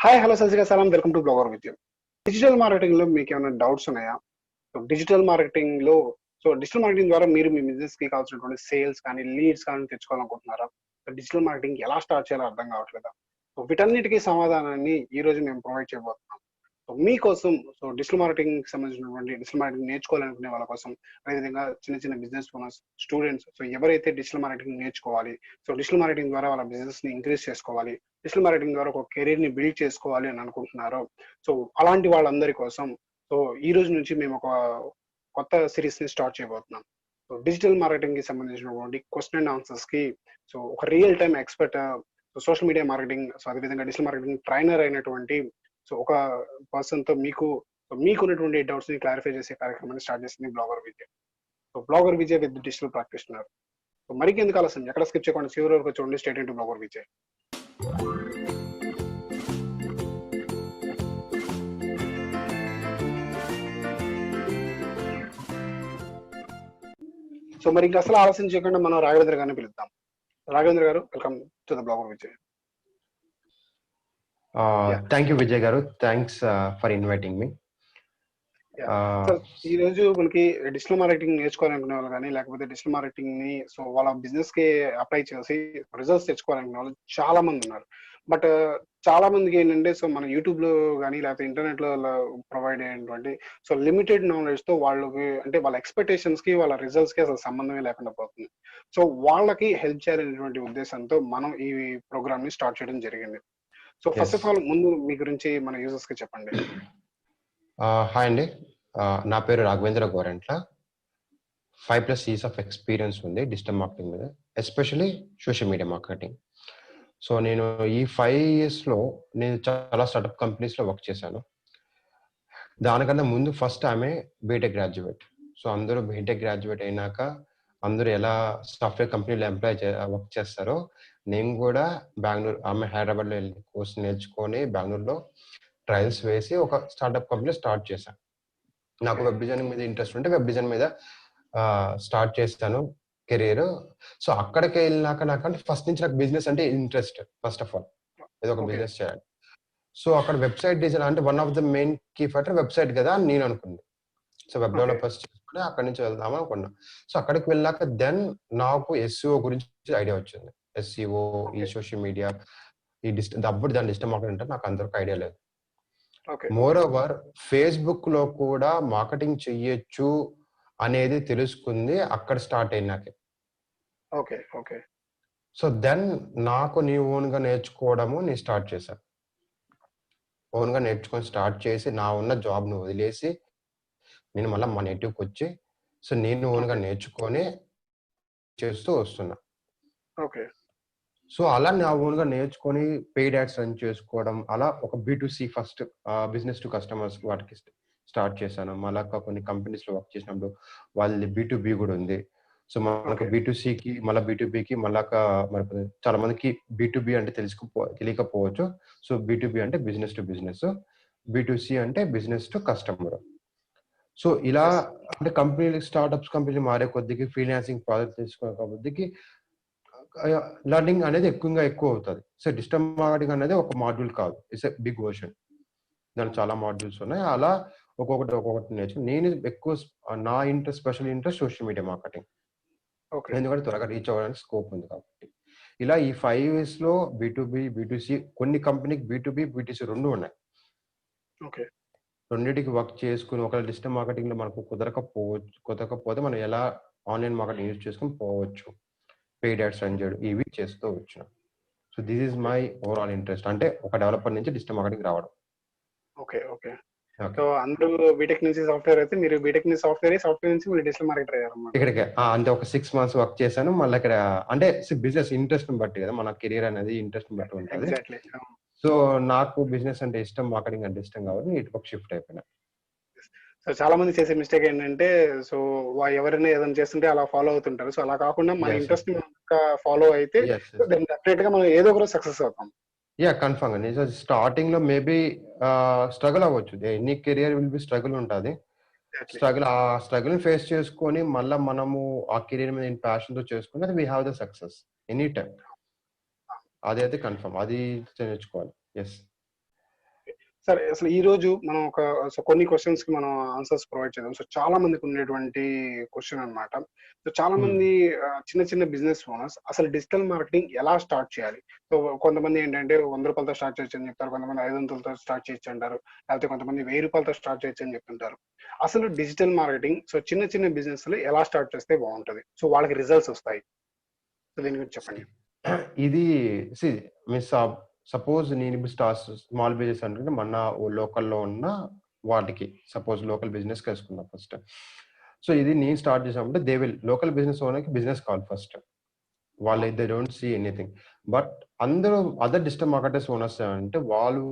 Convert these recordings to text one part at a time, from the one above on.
Hi hello సలాం welcome to blogger Vidya. Digital marketing లో మీకు ఏమైనా డౌట్స్ ఉన్నాయా? డిజిటల్ మార్కెటింగ్ లో డిజిటల్ మార్కెటింగ్ ద్వారా మీరు మీ బిజినెస్ కి కావాల్సినటువంటి సేల్స్ కానీ లీడ్స్ కానీ తెచ్చుకోవాలనుకుంటున్నారా? డిజిటల్ మార్కెటింగ్ ఎలా స్టార్ట్ చేయాలో అర్థం కావట్లేదా? వీటన్నిటికీ సమాధానాన్ని ఈ రోజు మేము ప్రొవైడ్ చేయబోతున్నాం. మీకోసం డిజిటల్ మార్కెటింగ్ సంబంధించినటువంటి డిజిటల్ మార్కెటింగ్ నేర్చుకోవాలనుకునే వాళ్ళ కోసం, అదేవిధంగా చిన్న చిన్న బిజినెస్ ఓనర్స్, స్టూడెంట్స్, ఎవరైతే డిజిటల్ మార్కెటింగ్ నేర్చుకోవాలి, డిజిటల్ మార్కెటింగ్ ద్వారా వాళ్ళ బిజినెస్ ని ఇంక్రీజ్ చేసుకోవాలి, డిజిటల్ మార్కెటింగ్ ద్వారా ఒక కెరీర్ ని బిల్డ్ చేసుకోవాలి అని అనుకుంటున్నారో, అలాంటి వాళ్ళందరి కోసం ఈ రోజు నుంచి మేము ఒక కొత్త సిరీస్ ని స్టార్ట్ చేయబోతున్నాం. డిజిటల్ మార్కెటింగ్ కి సంబంధించినటువంటి క్వశ్చన్ అండ్ ఆన్సర్స్ కి ఒక real time expert, social media marketing, అదేవిధంగా డిజిటల్ మార్కెటింగ్ ట్రైనర్ అయినటువంటి ఒక పర్సన్ తో మీకున్నటువంటి డౌట్స్ ని క్లారిఫై చేసే కార్యక్రమాన్ని స్టార్ట్ చేసింది blogger Vijay. Blogger Vijay with digital practitioner. మరికి ఎందుకు ఆలస్యం, ఎక్కడ స్కిప్ చేయకుండా చివరి వరకు చూడండి. Straight into blogger Vijay. మరి ఇంకా అసలు ఆలస్యం చేయకుండా మనం రాఘవేంద్ర గారిని పిలుద్దాం. రాఘవేంద్ర గారు, welcome to the blogger Vijay. Thank you Vijay గారు, థ్యాంక్స్ ఫర్ ఇన్వైటింగ్ మీ. ఈ రోజు మనకి డిజిటల్ మార్కెటింగ్ నేర్చుకోవాలనుకునే వాళ్ళు కానీ, లేకపోతే డిజిటల్ మార్కెటింగ్ ని వాళ్ళ బిజినెస్ కి అప్లై చేసి రిజల్ట్స్ తెచ్చుకోవాలనుకునే వాళ్ళు చాలా మంది ఉన్నారు. బట్ చాలా మందికి ఏంటంటే మన యూట్యూబ్ లో కానీ, లేకపోతే ఇంటర్నెట్ లో ప్రొవైడ్ అయినటువంటి లిమిటెడ్ నాలెడ్జ్ తో వాళ్ళకి, అంటే వాళ్ళ ఎక్స్పెక్టేషన్స్ కి వాళ్ళ రిజల్ట్స్ కి అసలు సంబంధమే లేకుండా పోతుంది. వాళ్ళకి హెల్ప్ చేయాలనేటువంటి ఉద్దేశంతో మనం ఈ ప్రోగ్రామ్ ని స్టార్ట్ చేయడం జరిగింది. ఫస్ట్ ఆఫ్ ఆల్ ముందు మీ గురించి మన యూజర్స్ కి చెప్పండి. హాయ్ అండి, నా పేరు Raghavendra Gorantla. 5+ years of experience ఉంది డిజిటల్ మార్కెటింగ్ మీద, ఎస్పెషలీ సోషల్ మీడియా మార్కెటింగ్. నేను ఈ 5 years లో నేను చాలా స్టార్ట్అప్ కంపెనీస్ లో వర్క్ చేశాను. దానికన్నా ముందు ఫస్ట్ ఆమె బీటెక్ గ్రాడ్యుయేట్. అందరూ బీటెక్ గ్రాడ్యుయేట్ అయినాక అందరూ ఎలా సాఫ్ట్వేర్ కంపెనీలో వర్క్ చేస్తారో, నేను కూడా బెంగళూరు, ఆమె హైదరాబాద్లో వెళ్ళి కోర్స్ నేర్చుకొని బెంగళూరులో ట్రయల్స్ వేసి ఒక స్టార్ట్అప్ కంపెనీ స్టార్ట్ చేశాను. నాకు వెబ్ డిజైనింగ్ మీద ఇంట్రెస్ట్ ఉంటే వెబ్ డిజైన్ మీద స్టార్ట్ చేస్తాను కెరీర్. అక్కడికి వెళ్ళినాక నాకంటే ఫస్ట్ నుంచి నాకు బిజినెస్ అంటే ఇంట్రెస్ట్. ఫస్ట్ ఆఫ్ ఆల్ ఏదో ఒక బిజినెస్ చేయాలి. అక్కడ వెబ్సైట్ డిజైన్ అంటే one of the main key factor website కదా అని నేను అనుకున్నాను. వెబ్ డెవలపర్స్ చేసుకుని అక్కడి నుంచి వెళ్దామని అనుకున్నా. అక్కడికి వెళ్ళాక దెన్ నాకు SEO గురించి ఐడియా వచ్చింది. SEO, ఈ సోషల్ మీడియా, అప్పుడు దాని డిజిటల్ మార్కెటింగ్ అంటే నాకు అందరికి ఐడియా లేదు. మోర్ ఓవర్ ఫేస్బుక్ లో కూడా మార్కెటింగ్ చెయ్యొచ్చు అనేది తెలుసుకుంది అక్కడ స్టార్ట్ అయినాకే. దెన్ నాకు నీ ఓన్ గా నేర్చుకోవడము నేను స్టార్ట్ చేశాను. ఓన్ గా నేర్చుకొని స్టార్ట్ చేసి నా ఉన్న జాబ్ ను వదిలేసి నేను మళ్ళీ మా నేటివ్కి వచ్చి నేను ఓన్ గా నేర్చుకొని చేస్తూ వస్తున్నా. అలా నా ఓన్ గా నేర్చుకొని పెయిడ్ యాడ్స్ రన్ చేసుకోవడం, అలా ఒక B2C first business to customers వాటికి స్టార్ట్ చేశాను. మళ్ళా కొన్ని కంపెనీస్ లో వర్క్ చేసినప్పుడు వాళ్ళది B2B కూడా ఉంది. మనకు B2Cకి మళ్ళీ B2Bకి మళ్ళా చాలా మందికి B2B అంటే తెలియకపోవచ్చు. B2B అంటే బిజినెస్ టు బిజినెస్, B2C అంటే బిజినెస్ టు కస్టమర్. ఇలా అంటే కంపెనీలు, స్టార్ట్అప్స్ కంపెనీలు మారే కొద్దికి, ఫ్రీలాన్సింగ్ ప్రాజెక్ట్ తీసుకునే కొద్దికి లర్నింగ్ అనేది ఎక్కువ అవుతుంది. డిజిటల్ మార్కెటింగ్ అనేది ఒక మాడ్యూల్ కాదు, ఇట్స్ ఎ బిగ్ వర్షన్. దానికి చాలా మాడ్యూల్స్ ఉన్నాయి. అలా ఒక్కొక్కటి నేర్చుకుని నేను ఎక్కువ నా special interest social media marketing. ఎందుకంటే త్వరగా రీచ్ అవ్వడానికి స్కోప్ ఉంది కాబట్టి. ఇలా ఈ 5 years లో B2B, B2C, కొన్ని కంపెనీకి B2B, B2C రెండు ఉన్నాయి. రెండింటికి వర్క్ చేసుకుని ఒకవేళ డిజిటల్ మార్కెటింగ్ లో మనకు కుదరకపోతే మనం ఎలా ఆన్లైన్ మార్కెటింగ్ యూజ్ చేసుకుని పోవచ్చు, పెయిడ్ యాడ్స్ రన్ చేయడం, ఇవి చేస్తూ వచ్చిన. This is my overall interest, అంటే ఒక డెవలపర్ నుంచి డిజిటల్ మార్కెటింగ్ రావడం. అందరూ బీటెక్ నుంచి సాఫ్ట్వేర్ అయితే మీరు బీటెక్ నుంచి సాఫ్ట్వేర్ నుంచి మీరు డిజిటల్ మార్కెటర్ అయ్యారు. ఇక్కడికే అంటే ఒక 6 months వర్క్ చేశాను. మళ్ళీ ఇక్కడ అంటే బిజినెస్ ఇంట్రెస్ట్ బట్టి కదా, మన కెరీర్ అనేది ఇంట్రెస్ట్ బట్టి ఉంటుంది. నాకు బిజినెస్ అంటే ఇష్టం, మార్కెటింగ్ అంటే ఇష్టం కాబట్టి ఇటుపక్క షిఫ్ట్ అయిపోయినా. చాలా మంది చేసే మిస్టేక్ ఏంటంటే ఎవరైనా ఏదైనా చేస్తుంటే అలా ఫాలో అవుతుంటారు. అలా కాకుండా మన ఇంట్రెస్ట్ ఫాలో అయితే డెఫినెట్ గా మనం ఏదో ఒక సక్సెస్ అవుతాం. కన్ఫర్మ్ గా. స్టార్టింగ్ లో మేబీ స్ట్రగుల్ అవ్వచ్చు, any career will be struggle ఉంటుంది. ఆ స్ట్రగుల్ ఫేస్ చేసుకొని మళ్ళీ మనము ఆ కెరీర్ మీద ప్యాషన్ తో చేసుకుంటే we have the success any time. అదైతే కన్ఫర్మ్, అది నేర్చుకోవాలి. ఎస్. సరే అసలు ఈ రోజు మనం కొన్ని క్వశ్చన్స్ కి మనం ఆన్సర్స్ ప్రొవైడ్ చేద్దాం. సో చాలా మందికి ఉన్నటువంటి క్వశ్చన్ అన్నమాట. సో చాలా హ్మ్. మంది చిన్న చిన్న బిజినెస్ ఓనర్స్ అసలు డిజిటల్ మార్కెటింగ్ ఎలా స్టార్ట్ చేయాలి? సో కొంతమంది ఏంటంటే రూ. 100తో స్టార్ట్ చేయొచ్చని చెప్తారు. కొంతమంది 500తో స్టార్ట్ చేయొచ్చు అంటారు. లేకపోతే కొంతమంది రూ. 1000తో స్టార్ట్ చేయొచ్చని చెప్తుంటారు. అసలు డిజిటల్ మార్కెటింగ్ సో చిన్న చిన్న బిజినెస్‌లు ఎలా స్టార్ట్ చేస్తే బావుంటది? సో వాళ్ళకి రిజల్ట్స్ వస్తాయి. సో దీని గురించి చెప్పండి. ఇది సీ మీన్స్ సపోజ్ నేను ఇప్పుడు స్మాల్ బిజినెస్ అంటే మన లోకల్‌లో ఉన్న వాటికి సపోజ్ లోకల్ బిజినెస్‌కి వేసుకుందాం ఫస్ట్. సో ఇది నేను స్టార్ట్ చేసామంటే లోకల్ బిజినెస్ ఓనర్‌కి బిజినెస్ కావాలి ఫస్ట్. వాళ్ళు they don't see anything. But అందరూ అదర్ డిజిటల్ మార్కెటర్స్ ఓనర్స్ అంటే వాళ్ళు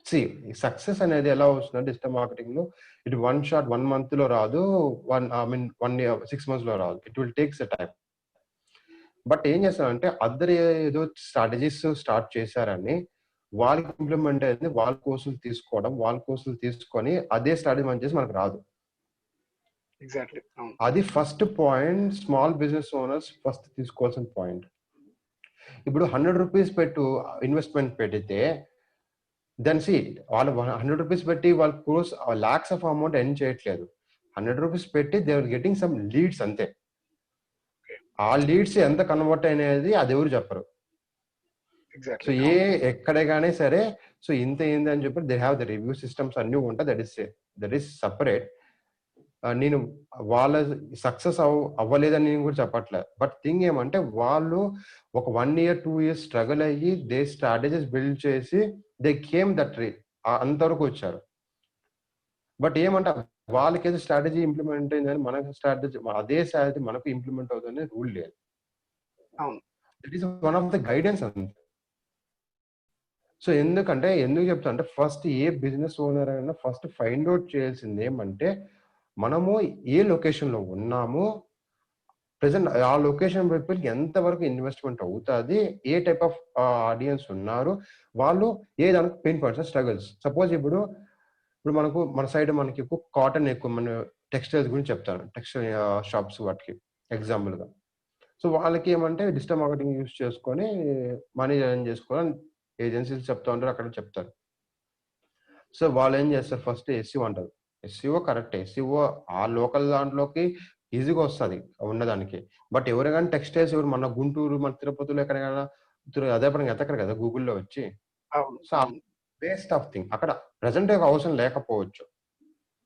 సీ సక్సెస్ అనేది ఎలా వస్తుందంటే డిజిటల్ మార్కెటింగ్‌లో ఇట్ వన్ షాట్ 1 మంత్‌లో రాదు. 1 ఇయర్ 6 మంత్స్‌లో రాదు. It will takes a time. But ఏం చేస్తారంటే ఏదో స్ట్రాటజీస్ స్టార్ట్ చేశారని వాళ్ళకి ఇంప్లిమెంట్ అయింది వాళ్ళ కోర్సులు తీసుకోవడం, వాళ్ళ కోర్సులు తీసుకొని అదే స్ట్రాటజీ మనం చేసి మనకు రాదు. ఎగ్జాక్ట్‌లీ. అవును. అది first point small business owners first తీసుకోవాల్సిన పాయింట్. ఇప్పుడు రూ. 100 ఇన్వెస్ట్మెంట్ పెడితే దెన్ వాళ్ళు రూ. 100 పెట్టి వాళ్ళ course lakhs of amount earn చేయట్లేదు. రూ. 100 పెట్టి they are getting some leads అంతే. ఆ లీడ్స్ ఎంత కన్వర్ట్ అనేది అది ఎవరు చెప్పరు. So exactly. ఎక్కడే గానీ సరే సో ఇంత ఏంది అని చెప్పి they have the review systems అన్నీ ఉంటాయి. That is separate. నేను వాళ్ళ సక్సెస్ అవ్వలేదని నేను కూడా చెప్పట్లే. బట్ థింగ్ ఏమంటే వాళ్ళు ఒక 1 ఇయర్, 2 ఇయర్స్ స్ట్రగుల్ అయ్యి స్ట్రాటజీస్ బిల్డ్ చేసి దే కేమ్ దట్ అంతవరకు వచ్చారు. బట్ ఏమంటే వాళ్ళకేదో స్ట్రాటజీ ఇంప్లిమెంట్ అయిందని మనకు అదే స్ట్రాటజీ మనకు ఇంప్లిమెంట్ అవుతుందని రూల్ లేదు. అవును. That is one of the guidance అంతే. సో ఎందుకు చెప్తా అంటే ఫస్ట్ ఏ బిజినెస్ ఓనర్ అయినా ఫస్ట్ ఫైండ్ అవుట్ చేయాల్సింది ఏమంటే మనము ఏ లొకేషన్ లో ఉన్నాము, ప్రెసెంట్ ఆ లొకేషన్ పీపుల్ ఎంత వరకు ఇన్వెస్ట్మెంట్ అవుతుంది, ఏ టైప్ ఆఫ్ ఆడియన్స్ ఉన్నారు, వాళ్ళు ఏ దానికి పెయిన్ పాయింట్స్ స్ట్రగుల్స్. సపోజ్ ఇప్పుడు మన సైడ్ మనకి ఎక్కువ కాటన్ ఎక్కువ మన టెక్స్టైల్స్ గురించి చెప్తాను. టెక్స్టైల్ షాప్స్ వాటికి ఎగ్జాంపుల్ గా. సో వాళ్ళకి ఏమంటే డిజిటల్ మార్కెటింగ్ యూస్ చేసుకొని మనీ ఎర్న్ చేసుకోవాలని ఏజెన్సీస్ చెప్తా ఉంటారు, అక్కడ చెప్తారు. సో వాళ్ళు ఏం చేస్తారు ఫస్ట్ ఎస్సీఓ అంటారు. ఎస్సీఓ కరెక్ట్, ఎస్సీఓ ఆ లోకల్ దాంట్లోకి ఈజీగా వస్తుంది ఉన్నదానికి. బట్ ఎవరైనా టెక్స్టైల్స్ ఎవరు మన గుంటూరు మన తిరుపతిలో ఎక్కడైనా అదే పరంగా ఎతకరు కదా గూగుల్లో వచ్చి. అవును. సో అవును. వేస్ట్ ఆఫ్ థింగ్ అక్కడ ప్రెసెంట్ అవసరం లేకపోవచ్చు,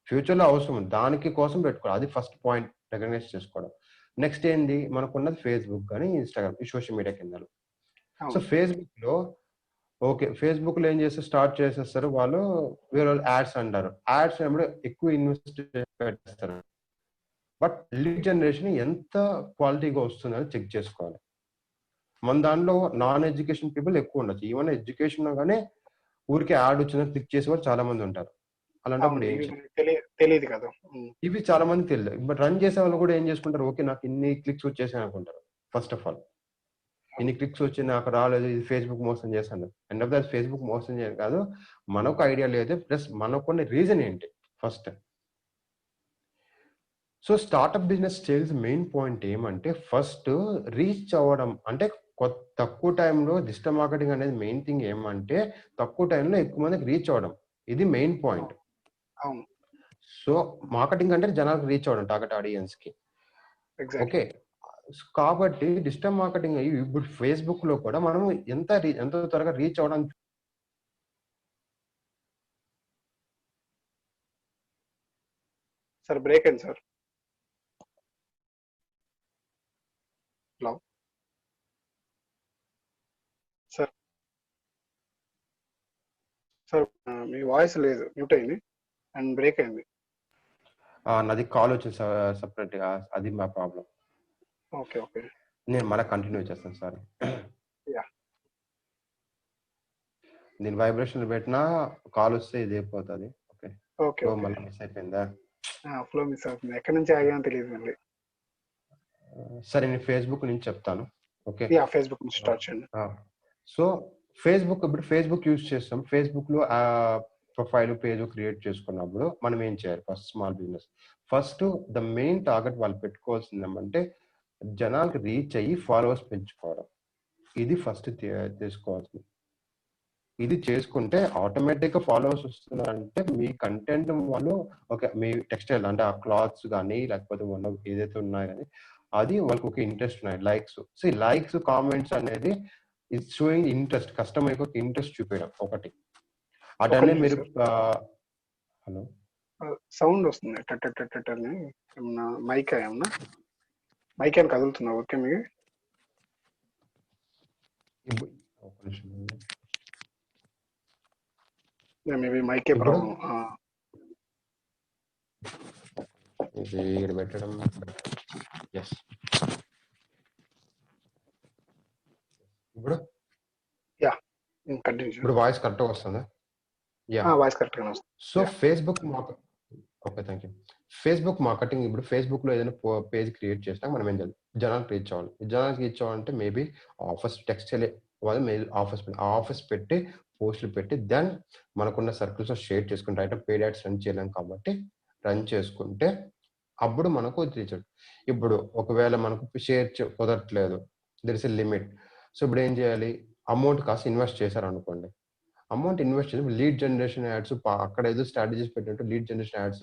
ఫ్యూచర్ లో అవసరం ఉంది, దానికి కోసం పెట్టుకోవాలి. అది ఫస్ట్ పాయింట్ రికగ్నైజ్ చేసుకోవడం. నెక్స్ట్ ఏంది మనకున్నది ఫేస్బుక్ కానీ ఇన్స్టాగ్రామ్, ఈ సోషల్ మీడియా కింద. సో అవును. ఫేస్బుక్ లో ఫేస్బుక్ లో ఏం చేస్తే స్టార్ట్ చేసేస్తారు వాళ్ళు, వేరే వాళ్ళు యాడ్స్ అంటారు. యాడ్స్ ఏమో ఎక్కువ ఇన్వెస్ట్ పెట్టేస్తారు. బట్ లీడ్ జనరేషన్ ఎంత క్వాలిటీగా వస్తుందని చెక్ చేసుకోవాలి. మన దాంట్లో నాన్ ఎడ్యుకేషన్ పీపుల్ ఎక్కువ ఉండొచ్చు. ఈవెన్ ఎడ్యుకేషన్ గానే ఊరికే యాడ్ వచ్చిందని క్లిక్ చేసే వాళ్ళు చాలా మంది ఉంటారు. అవును. అలాంటప్పుడు ఏం ఇవి చేయాలి? మనకి తెలీదు కదా! హ్మ్. ఇవి చాలా మంది తెలియదు. బట్ రన్ చేసే వాళ్ళు కూడా ఏం చేసుకుంటారు, ఓకే నాకు ఇన్ని క్లిక్స్ వచ్చేసాయి అనుకుంటారు. ఫస్ట్ ఆఫ్ ఆల్ ఇన్ని క్లిక్స్ వచ్చి నాకు రాలేదు, ఇది ఫేస్బుక్ మోసం చేశాను. ఎండ్ ఆఫ్ ద ఫేస్బుక్ మోసం చేయడం కాదు, మనకు ఐడియా లేదు, ప్లస్ మనకున్న రీజన్ ఏంటి first. So startup business sales main point ఏమంటే ఫస్ట్ రీచ్ అవ్వడం. అంటే తక్కువ టైంలో డిజిటల్ మార్కెటింగ్ అనేది మెయిన్ థింగ్ ఏమంటే తక్కువ టైంలో ఎక్కువ మందికి రీచ్ అవ్వడం. ఇది మెయిన్ పాయింట్. అవును. సో మార్కెటింగ్ అంటే జనాలకు రీచ్ అవ్వడం, టార్గెట్ ఆడియన్స్ కి. ఎగ్జాక్ట్‌లీ. ఓకే, కాబట్టి డిజిటల్ మార్కెటింగ్ ఇప్పుడు ఫేస్బుక్ లో కూడా మనం ఎంత త్వరగా రీచ్ అవ్వడానికి. సార్ బ్రేక్ అయింది సార్. హలో! సార్ సార్ మీ వాయిస్ లేదు. మ్యూట్ అయింది అండ్ బ్రేక్ అయింది. నాది కాల్ వచ్చింది సపరేట్ గా, అది మా ప్రాబ్లం. ఓకే. ఓకే. నేను మళ్ళీ కంటిన్యూ చేస్తాను, సారీ. యాహ్! నేను వైబ్రేషన్ పెట్టినా కాల్ వస్తే ఇది అయిపోతుంది. Okay, okay. Flow okay. మళ్ళీ మిస్ అయిపోయిందా? ఫ్లో మిస్ అవుతుంది. ఎక్కడి నుంచి ఆగానో తెలీదు మళ్ళీ. సరే నేను ఫేస్బుక్ నుంచి చెప్తాను. ఓకే. యాహ్! ఫేస్‌బుక్ నుంచి స్టార్ట్ చేయండి. సో ఇప్పుడు ఫేస్బుక్ యూజ్ చేస్తాం. ఫేస్బుక్ లో ప్రొఫైల్ పేజ్ క్రియేట్ చేసుకున్నప్పుడు మనం ఏం చేయాలి? First small business first the main target వాళ్ళు పెట్టుకోవాల్సింది ఏమంటే జనాలకు రీచ్ అయ్యి ఫాలోవర్స్ పెంచుకోవడం. ఇది ఫస్ట్ తీసుకోవాల్సింది. ఇది చేసుకుంటే ఆటోమేటిక్ గా ఫాలోవర్స్ వస్తున్నారంటే మీ కంటెంట్ వాళ్ళు ఓకే మీ టెక్స్టైల్ అంటే ఆ క్లాత్స్ కానీ లేకపోతే ఉన్న ఏదైతే ఉన్నాయో కానీ అది వాళ్ళకి ఒక ఇంట్రెస్ట్ ఉన్నాయి లైక్స్ లైక్స్ కామెంట్స్ అనేది ఇట్స్ షోయింగ్ ఇంట్రెస్ట్ కస్టమర్ యొక్క ఇంట్రెస్ట్ చూపించడం ఒకటి ఒక అటనే నిమిషం మీరు సార్, హలో సౌండ్ వస్తుంది టట్ అని. ఏమన్నా మైక్ ఏమన్నా మైక్ ఏమైనా కదులుతుందా? ఓకే మీకు ఒక నిమిషం మేబీ మైకే ఇప్పుడు ప్రాబ్లం. ఇది ఇక్కడ పెట్టడం ఎస్ ఇప్పుడు యా, కంటిన్యూ. ఇప్పుడు వాయిస్ కరెక్ట్గా వస్తుందా? యా వాయిస్ కరెక్ట్ గానే వస్తుంది. So Facebook okay thank you. Facebook marketing ఇప్పుడు ఫేస్బుక్ లో ఏదైనా పేజ్ క్రియేట్ చేసినా మనం ఏం చేయాలి, జనాలకు రీచ్ అవ్వాలి. జనాలకు రీచ్ అవ్వాలంటే మేబీ ఆఫర్స్ టెక్స్ట్ వాళ్ళు మెయిల్ ఆఫర్స్ పెట్టి పోస్టులు పెట్టి దెన్ మనకున్న సర్కిల్స్ షేర్ చేసుకుంటే అయితే పేడ్ యాడ్స్ రన్ చేయలేం కాబట్టి రన్ చేసుకుంటే అప్పుడు మనకు రీచ్. ఇప్పుడు ఒకవేళ మనకు షేర్ కుదరట్లేదు, there is a limit. So ఇప్పుడు ఏం చేయాలి, అమౌంట్ కాస్త ఇన్వెస్ట్ చేశారు అనుకోండి, అమౌంట్ ఇన్వెస్ట్ చేసి లీడ్ జనరేషన్ యాడ్స్ అక్కడ ఏదో స్ట్రాటజీస్ పెట్టినట్టు లీడ్ జనరేషన్ యాడ్స్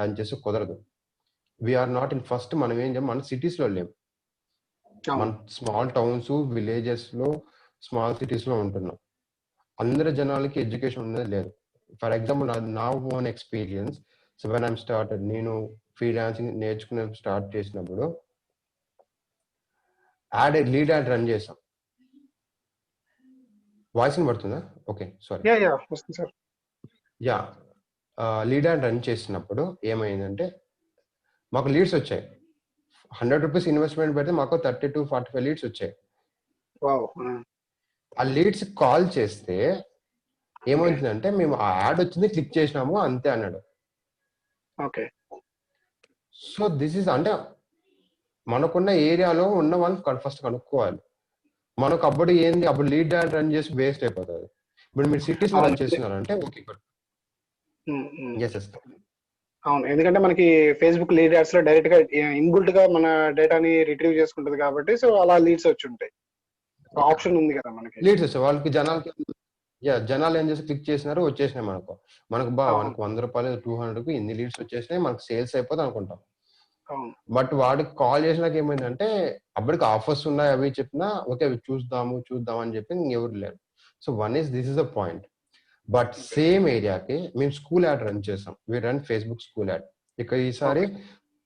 రన్ చేసి కుదరదు. వీఆర్ నాట్ ఇన్ ఫస్ట్ మనం ఏం చేయం, మన సిటీస్ లో లేము, మన స్మాల్ టౌన్స్ విలేజెస్ లో స్మాల్ సిటీస్ లో ఉంటున్నాం. అందరి జనాలకి ఎడ్యుకేషన్ ఉన్నది లేదు. ఫర్ ఎగ్జాంపుల్ నా own experience, so when I'm started, నేను ఫ్రీలాన్సింగ్ నేర్చుకునే స్టార్ట్ చేసినప్పుడు లీడ్ యాడ్ రన్ చేసాం. వాయిస్ పడుతుందా? Okay sorry. Yeah, lead ad run చేసినప్పుడు ఏమైందంటే మాకు లీడ్స్ వచ్చాయి. 100 రూపీస్ ఇన్వెస్ట్మెంట్ పెడితే మాకు 30 to 45 లీడ్స్ వచ్చాయి. ఆ లీడ్స్ కాల్ చేస్తే ఏమవుతుందంటే మేము ఆ యాడ్ వచ్చింది క్లిక్ చేసినాము అంతే అన్నాడు. ఓకే, సో దిస్ ఇస్ అంటే మనకున్న ఏరియాలో ఉన్న వాళ్ళు ఫస్ట్ కనుక్కోవాలి. మనకు అప్పుడు ఏంది, అప్పుడు లీడ్ యాడ్ రన్ చేసి వేస్ట్ అయిపోతుంది. ఇప్పుడు మీరు సిటీస్ లో రన్ చేస్తున్నారంటే ఓకే గుడ్. అవును, ఎందుకంటే మనకి ఫేస్బుక్ లీడ్ యాడ్స్ లో డైరెక్ట్ గా ఇన్బుల్ట్ గా మన డేటాని రిట్రీవ్ చేసుకుంటది కాబట్టి సో అలా లీడ్స్ వచ్చి ఉంటాయి. ఆప్షన్ ఉంది కదా మనకి, లీడ్స్ వచ్చాయి వాళ్ళకి. జనాలు ఏం చేసి క్లిక్ చేసినారు, వచ్చేసినాయి మనకు. మనకు మనకు 100 రూపాయలు 200 ఇన్ని లీడ్స్ వచ్చేసినాయి, మనకు సేల్స్ అయిపోతుంది అనుకుంటాం. బట్ వాడికి కాల్ చేసినాక ఏమైందంటే అప్పటికి ఆఫర్స్ ఉన్నాయి అవి చెప్పినా ఓకే అవి చూద్దాం అని చెప్పి ఎవరు లేరు. So this is the point. But same ఏరియాకి మేము స్కూల్ యాడ్ రన్ చేసాం. We run Facebook school ad. ఇక ఈసారి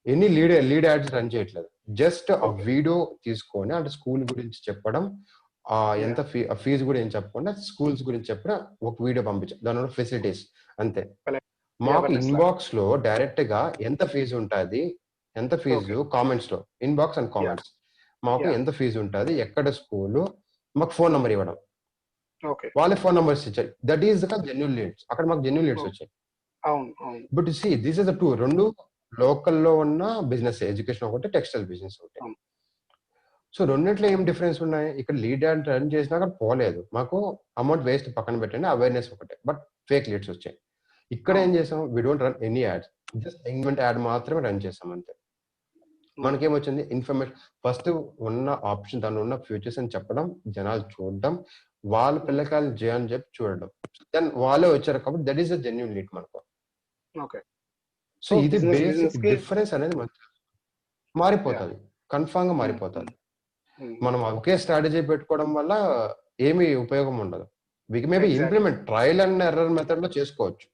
ఎన్ని లీడ్ యాడ్స్ రన్ చేయట్లేదు, జస్ట్ ఆ వీడియో తీసుకొని అంటే స్కూల్ గురించి చెప్పడం, ఎంత ఫీజు కూడా ఏం చెప్పకుండా స్కూల్స్ గురించి చెప్పిన ఒక వీడియో పంపించాం, దానివల్ల ఫెసిలిటీస్ అంతే. మాకు ఇన్బాక్స్ లో డైరెక్ట్ గా ఎంత ఫీజు ఉంటుంది, ఎంత ఫీజు కామెంట్స్ లో, ఇన్బాక్స్ అండ్ కామెంట్స్ మాకు ఎంత ఫీజు ఉంటుంది, ఎక్కడ స్కూల్, మాకు ఫోన్ నెంబర్ ఇవ్వడం, వాళ్ళే ఫోన్ నెంబర్స్ ఇచ్చారు. That is the genuine leads. అక్కడ మాకు జెన్యూన్ లీడ్స్ వచ్చాయి. But see this is the two, రెండు లోకల్లో ఉన్న బిజినెస్, ఎడ్యుకేషన్ ఒకటి, టెక్స్టైల్ బిజినెస్ ఒకటి. సో రెండింటిలో ఏం డిఫరెన్స్ ఉన్నాయి, ఇక్కడ లీడ్ యాడ్ రన్ చేసినా అక్కడ పోలేదు, మాకు అమౌంట్ వేస్ట్ పక్కన పెట్టండి, అవేర్నెస్ ఒకటే, బట్ ఫేక్ లీడ్స్ వచ్చాయి. ఇక్కడ ఏం చేసాం, we don't run any ads, just engagement ad మాత్రమే రన్ చేసాం అంతే. మనకేమొచ్చింది, ఇన్ఫర్మేషన్ ఫస్ట్ ఉన్న ఆప్షన్, దానిలో ఉన్న ఫ్యూచర్స్ అని చెప్పడం, జనాలు చూడడం, వాళ్ళ పిల్లకాయలు చేయని చెప్పి చూడడం, దెన్ వాళ్ళే వచ్చారు కాబట్టి that is the genuine lead మనకు. సో ఇది బేసిక్ డిఫరెన్స్ అనేది మారిపోతుంది, కన్ఫామ్ గా మారిపోతుంది. మనం ఒకే స్ట్రాటజీ పెట్టుకోవడం వల్ల ఏమి ఉపయోగం ఉండదు. Maybe implement trial and error method లో చేసుకోవచ్చు.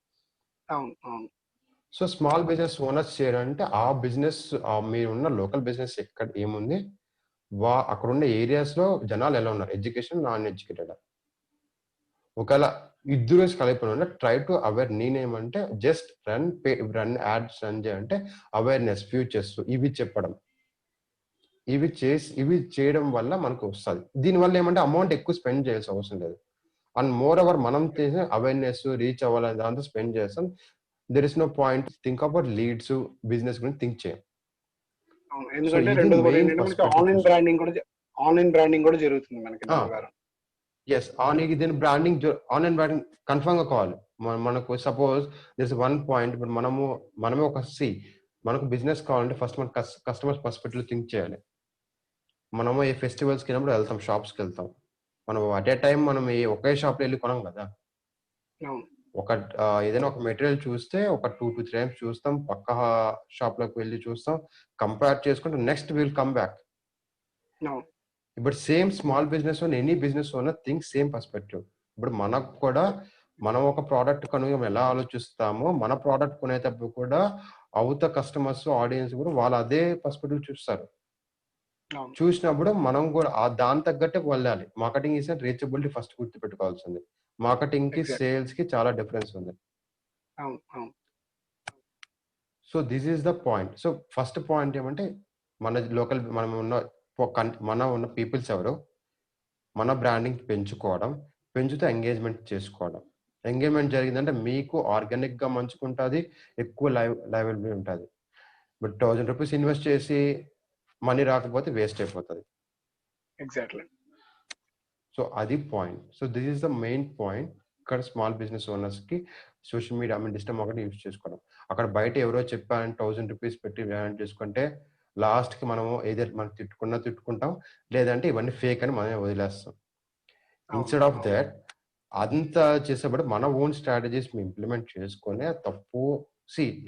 సో స్మాల్ బిజినెస్ ఓనర్స్ చేయాలంటే ఆ బిజినెస్, మీరు ఉన్న లోకల్ బిజినెస్ ఎక్కడ ఏముంది, అక్కడ ఉన్న ఏరియాస్ లో జనాలు ఎలా ఉన్నారు, ఎడ్యుకేషన్ నాన్ ఎడ్యుకేటెడ్, ఒకవేళ ఇద్దరు కలిపి ట్రై టు అవేర్. నేనేమంటే జస్ట్ రన్ యాడ్స్ రన్ చేయాలంటే అవేర్నెస్, ఫ్యూచర్స్ ఇవి చెప్పడం, ఇవి చేయడం వల్ల మనకు వస్తుంది. దీనివల్ల ఏమంటే అమౌంట్ ఎక్కువ స్పెండ్ చేయాల్సిన అవసరం లేదు. అండ్ మోర్ ఓవర్ మనం చేసే అవేర్నెస్ రీచ్ అవ్వాలని దాంతో స్పెండ్ చేస్తాం. There is no point think about leads, business గురించి థింక్ చేయం. ఆన్లైన్ బ్రాండింగ్ కూడా జరుగుతుంది మనకి. దీని బ్రాండింగ్, ఆన్లైన్ బ్రాండింగ్ కన్ఫర్మ్ గా కావాలి మనకు. సపోజ్ దిస్ వన్ పాయింట్, ఇప్పుడు మనమే ఒక మనకు బిజినెస్ కావాలంటే ఫస్ట్ మన కస్టమర్స్ పర్స్పెక్టివ్ థింక్ చేయాలి. మనము ఏ ఫెస్టివల్స్కి వెళ్ళినప్పుడు వెళ్తాం, షాప్స్కి వెళ్తాం, మనం అట్ ఏ టైం మనం ఒకే షాప్‌లో ఎళ్లి కొనం గదా! అవును. ఒక ఏదైనా ఒక మెటీరియల్ చూస్తే ఒక 2-3 టైమ్స్ చూస్తాం. పక్క షాప్‌లోకి వెళ్లి చూస్తాం. కంపేర్ చేసుకుంటే నెక్స్ట్ విల్ కమ్ బ్యాక్. అవును. ఇప్పుడు same small business owner, any business owner think same perspective. ఇప్పుడు మనకు కూడా మనం ఒక ప్రొడక్ట్ ఎలా ఆలోచిస్తామో, మన ప్రొడక్ట్ కొనేటప్పుడు కూడా అవతల కస్టమర్స్, ఆడియన్స్ కూడా వాళ్ళు అదే పర్స్పెక్టివ్ చూస్తారు. అవును. చూసినప్పుడు మనం కూడా దాని తగ్గట్టే వెళ్ళాలి. Marketing is a reachability first గుర్తుపెట్టుకోవాల్సింది. మార్కెటింగ్‌కి, ఎగ్జాక్ట్‌లీ. సేల్స్‌కి చాలా డిఫరెన్స్ ఉంది. అవును. అవును. So, this is the point. So, first point ఏమంటే మన లోకల్ మనం ఉన్న మన ఉన్న పీపుల్స్ ఎవరు? మన బ్రాండింగ్ పెంచుకోవడం. పెంచుతూ ఎంగేజ్‌మెంట్ చేసుకోవడం. ఎంగేజ్‌మెంట్ జరిగిందంటే మీకు ఆర్గానిక్‌గా మంచిగుంటది. ఎక్కువ లైవబిలిటీ ఉంటది. బట్ రూ. 1000 ఇన్వెస్ట్ చేసి మనీ రాకపోతే వేస్ట్ అయిపోతది. ఎగ్జాక్ట్‌లీ. సో, అది point. So, this is the main point. ఇక్కడ స్మాల్ బిజినెస్ ఓనర్స్‌కి social media digital marketing use చేసుకోవడం. అక్కడ బయట ఎవరో చెప్పారని రూ. 1000 పెట్టి వ్యాన్ చేసుకుంటే లాస్ట్‌కి మనము ఎయిదర్ మనం తిట్టుకుంటాం. లేదంటే ఇవన్నీ ఫేక్ అని మనమే వదిలేస్తాం. అవును. ఇన్‌స్టెడ్ ఆఫ్ అవును. థట్ అంతా చేసేప్పుడు మన ఓన్ స్ట్రాటజీస్ ఇంప్లిమెంట్ చేసుకొని తప్పు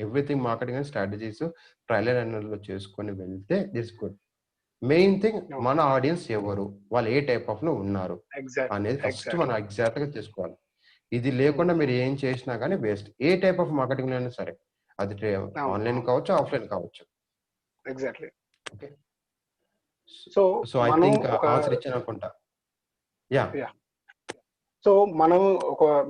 everything marketing and strategies trial and ఎర్రర్‌లో చేసుకొని వెళ్తే దిస్ గుడ్. మెయిన్ థింగ్ అవును. మన ఆడియన్స్ ఎవరు? వాళ్ళు ఏ టైప్ ఆఫ్‌లో ఉన్నారు? ఎగ్జాక్ట్‌లీ. అనేది ఫస్ట్ మనం ఎగ్జాక్ట్‌లీ. ఎగ్జాక్ట్‌గా చేసుకోవాలి. ఇది హ్మ్. లేకుండా మీరు హ్మ్. ఏం చేసినా గాని వేస్ట్. ఏ టైప్ ఆఫ్ మార్కెటింగ్‌లో అయినా సరే. అది అవును. ఆన్‌లైన్ అవును. కావచ్చు, ఆఫ్‌లైన్ కావచ్చు. Exactly. Okay. So, so, I మనం థింక్ ఒక ఆన్సర్ ఇచ్చాననుకుంటా. యాహ్! యాహ్! సో, మనం